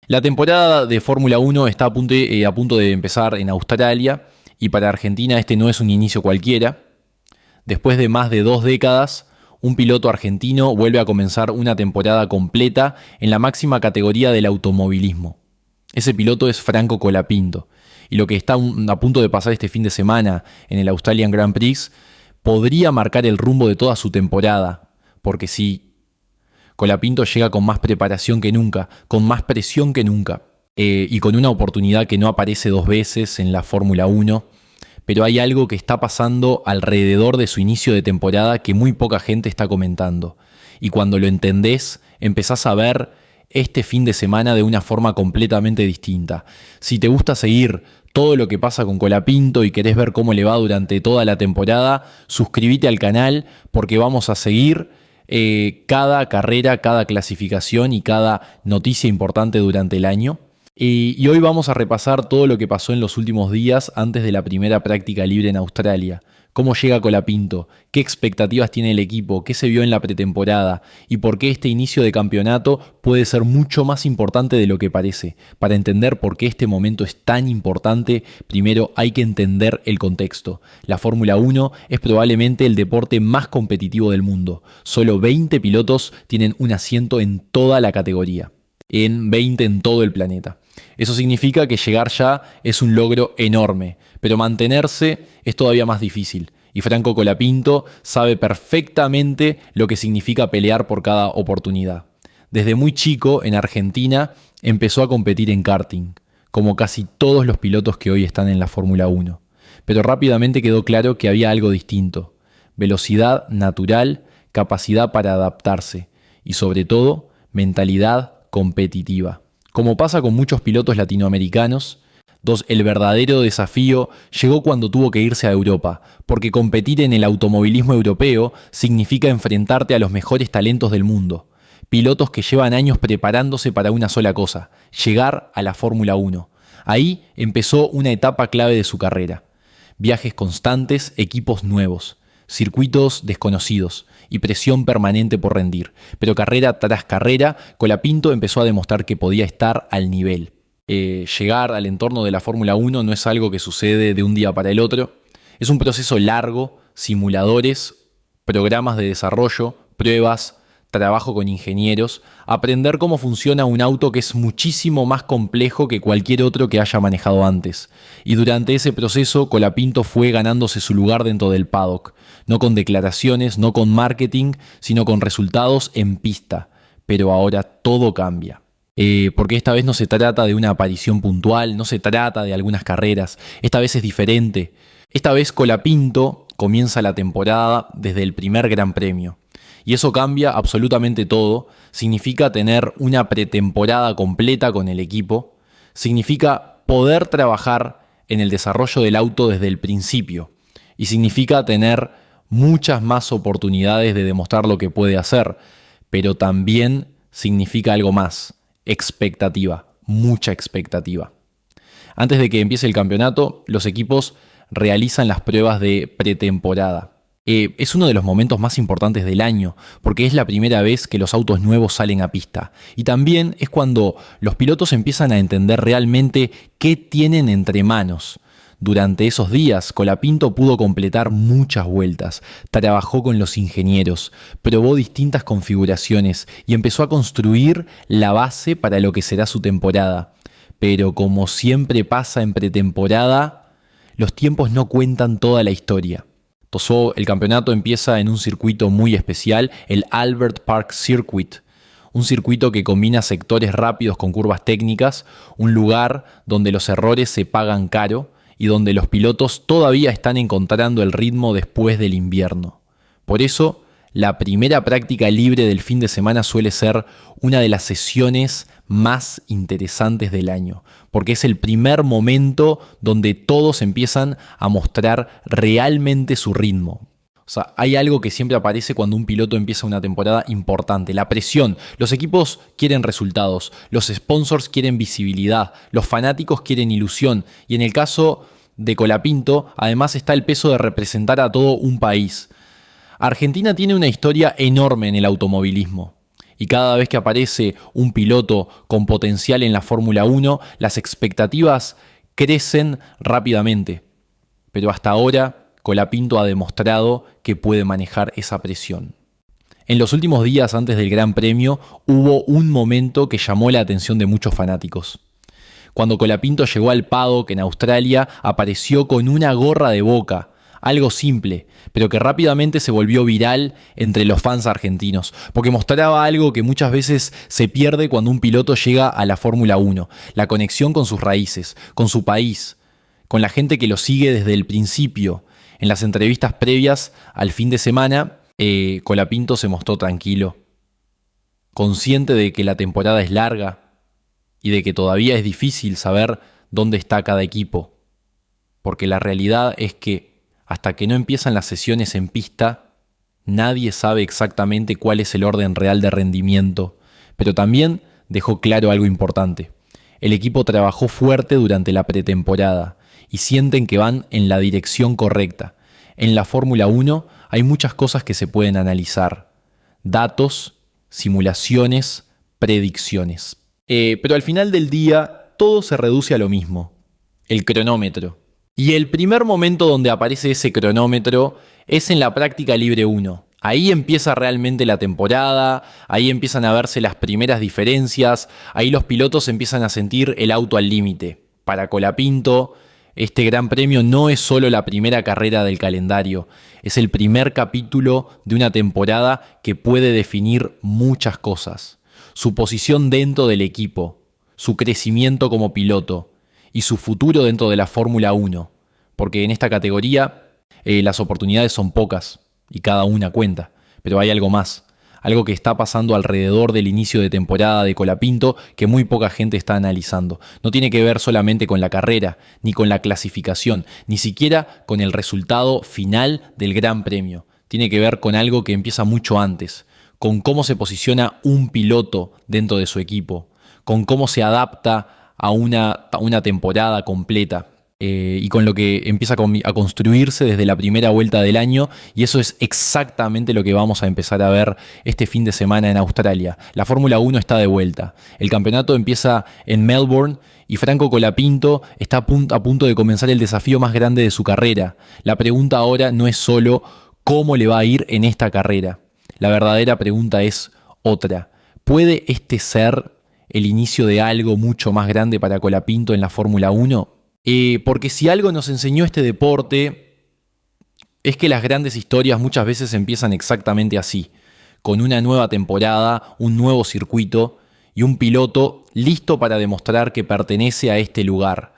La temporada de Fórmula 1 está a punto de empezar en Australia y para Argentina este no es un inicio cualquiera. Después de más de 2 décadas, un piloto argentino vuelve a comenzar una temporada completa en la máxima categoría del automovilismo. Ese piloto es Franco Colapinto y lo que está a punto de pasar este fin de semana en el Australian Grand Prix podría marcar el rumbo de toda su temporada, porque si Colapinto llega con más preparación que nunca, con más presión que nunca, y con una oportunidad que no aparece 2 veces en la Fórmula 1, pero hay algo que está pasando alrededor de su inicio de temporada que muy poca gente está comentando. Y cuando lo entendés, empezás a ver este fin de semana de una forma completamente distinta. Si te gusta seguir todo lo que pasa con Colapinto y querés ver cómo le va durante toda la temporada, suscríbete al canal porque vamos a seguir cada carrera, cada clasificación y cada noticia importante durante el año. Y hoy vamos a repasar todo lo que pasó en los últimos días antes de la primera práctica libre en Australia. Cómo llega Colapinto, qué expectativas tiene el equipo, qué se vio en la pretemporada y por qué este inicio de campeonato puede ser mucho más importante de lo que parece. Para entender por qué este momento es tan importante, primero hay que entender el contexto. La Fórmula 1 es probablemente el deporte más competitivo del mundo. Solo 20 pilotos tienen un asiento en toda la categoría, en 20 en todo el planeta. Eso significa que llegar ya es un logro enorme, pero mantenerse es todavía más difícil. Y Franco Colapinto sabe perfectamente lo que significa pelear por cada oportunidad. Desde muy chico, en Argentina, empezó a competir en karting, como casi todos los pilotos que hoy están en la Fórmula 1. Pero rápidamente quedó claro que había algo distinto: velocidad natural, capacidad para adaptarse y, sobre todo, mentalidad competitiva. Como pasa con muchos pilotos latinoamericanos, el verdadero desafío llegó cuando tuvo que irse a Europa, porque competir en el automovilismo europeo significa enfrentarte a los mejores talentos del mundo, pilotos que llevan años preparándose para una sola cosa: llegar a la Fórmula 1. Ahí empezó una etapa clave de su carrera: viajes constantes, equipos nuevos, circuitos desconocidos y presión permanente por rendir. Pero carrera tras carrera, Colapinto empezó a demostrar que podía estar al nivel. Llegar al entorno de la Fórmula 1 no es algo que sucede de un día para el otro. Es un proceso largo: simuladores, programas de desarrollo, pruebas, trabajo con ingenieros, aprender cómo funciona un auto que es muchísimo más complejo que cualquier otro que haya manejado antes. Y durante ese proceso, Colapinto fue ganándose su lugar dentro del paddock, no con declaraciones, no con marketing, sino con resultados en pista. Pero ahora todo cambia. Porque esta vez no se trata de una aparición puntual, no se trata de algunas carreras, esta vez es diferente. Esta vez Colapinto comienza la temporada desde el primer Gran Premio. Y eso cambia absolutamente todo. Significa tener una pretemporada completa con el equipo. Significa poder trabajar en el desarrollo del auto desde el principio. Y significa tener muchas más oportunidades de demostrar lo que puede hacer. Pero también significa algo más: expectativa, mucha expectativa. Antes de que empiece el campeonato, los equipos realizan las pruebas de pretemporada. Es uno de los momentos más importantes del año, porque es la primera vez que los autos nuevos salen a pista. Y también es cuando los pilotos empiezan a entender realmente qué tienen entre manos. Durante esos días, Colapinto pudo completar muchas vueltas, trabajó con los ingenieros, probó distintas configuraciones y empezó a construir la base para lo que será su temporada. Pero como siempre pasa en pretemporada, los tiempos no cuentan toda la historia. El campeonato empieza en un circuito muy especial, el Albert Park Circuit, un circuito que combina sectores rápidos con curvas técnicas, un lugar donde los errores se pagan caro y donde los pilotos todavía están encontrando el ritmo después del invierno. Por eso, la primera práctica libre del fin de semana suele ser una de las sesiones más interesantes del año, porque es el primer momento donde todos empiezan a mostrar realmente su ritmo. O sea, hay algo que siempre aparece cuando un piloto empieza una temporada importante: la presión. Los equipos quieren resultados, los sponsors quieren visibilidad, los fanáticos quieren ilusión. Y en el caso de Colapinto, además está el peso de representar a todo un país. Argentina tiene una historia enorme en el automovilismo. Y cada vez que aparece un piloto con potencial en la Fórmula 1, las expectativas crecen rápidamente. Pero hasta ahora, Colapinto ha demostrado que puede manejar esa presión. En los últimos días antes del Gran Premio hubo un momento que llamó la atención de muchos fanáticos. Cuando Colapinto llegó al paddock en Australia, apareció con una gorra de Boca, algo simple, pero que rápidamente se volvió viral entre los fans argentinos, porque mostraba algo que muchas veces se pierde cuando un piloto llega a la Fórmula 1, la conexión con sus raíces, con su país, con la gente que lo sigue desde el principio. En las entrevistas previas al fin de semana, Colapinto se mostró tranquilo, consciente de que la temporada es larga y de que todavía es difícil saber dónde está cada equipo, porque la realidad es que hasta que no empiezan las sesiones en pista, nadie sabe exactamente cuál es el orden real de rendimiento, pero también dejó claro algo importante. El equipo trabajó fuerte durante la pretemporada y sienten que van en la dirección correcta. En la Fórmula 1 hay muchas cosas que se pueden analizar: datos, simulaciones, predicciones. Pero al final del día todo se reduce a lo mismo: el cronómetro. Y el primer momento donde aparece ese cronómetro es en la práctica libre 1. Ahí empieza realmente la temporada, ahí empiezan a verse las primeras diferencias, ahí los pilotos empiezan a sentir el auto al límite. Para Colapinto, este Gran Premio no es solo la primera carrera del calendario, es el primer capítulo de una temporada que puede definir muchas cosas: su posición dentro del equipo, su crecimiento como piloto y su futuro dentro de la Fórmula 1, porque en esta categoría las oportunidades son pocas y cada una cuenta, pero hay algo más, algo que está pasando alrededor del inicio de temporada de Colapinto que muy poca gente está analizando. No tiene que ver solamente con la carrera, ni con la clasificación, ni siquiera con el resultado final del Gran Premio. Tiene que ver con algo que empieza mucho antes, con cómo se posiciona un piloto dentro de su equipo, con cómo se adapta a una temporada completa. Y con lo que empieza a construirse desde la primera vuelta del año, y eso es exactamente lo que vamos a empezar a ver este fin de semana en Australia. La Fórmula 1 está de vuelta, el campeonato empieza en Melbourne y Franco Colapinto está a punto de comenzar el desafío más grande de su carrera. La pregunta ahora no es solo cómo le va a ir en esta carrera, la verdadera pregunta es otra: ¿puede este ser el inicio de algo mucho más grande para Colapinto en la Fórmula 1? Porque si algo nos enseñó este deporte es que las grandes historias muchas veces empiezan exactamente así, con una nueva temporada, un nuevo circuito y un piloto listo para demostrar que pertenece a este lugar,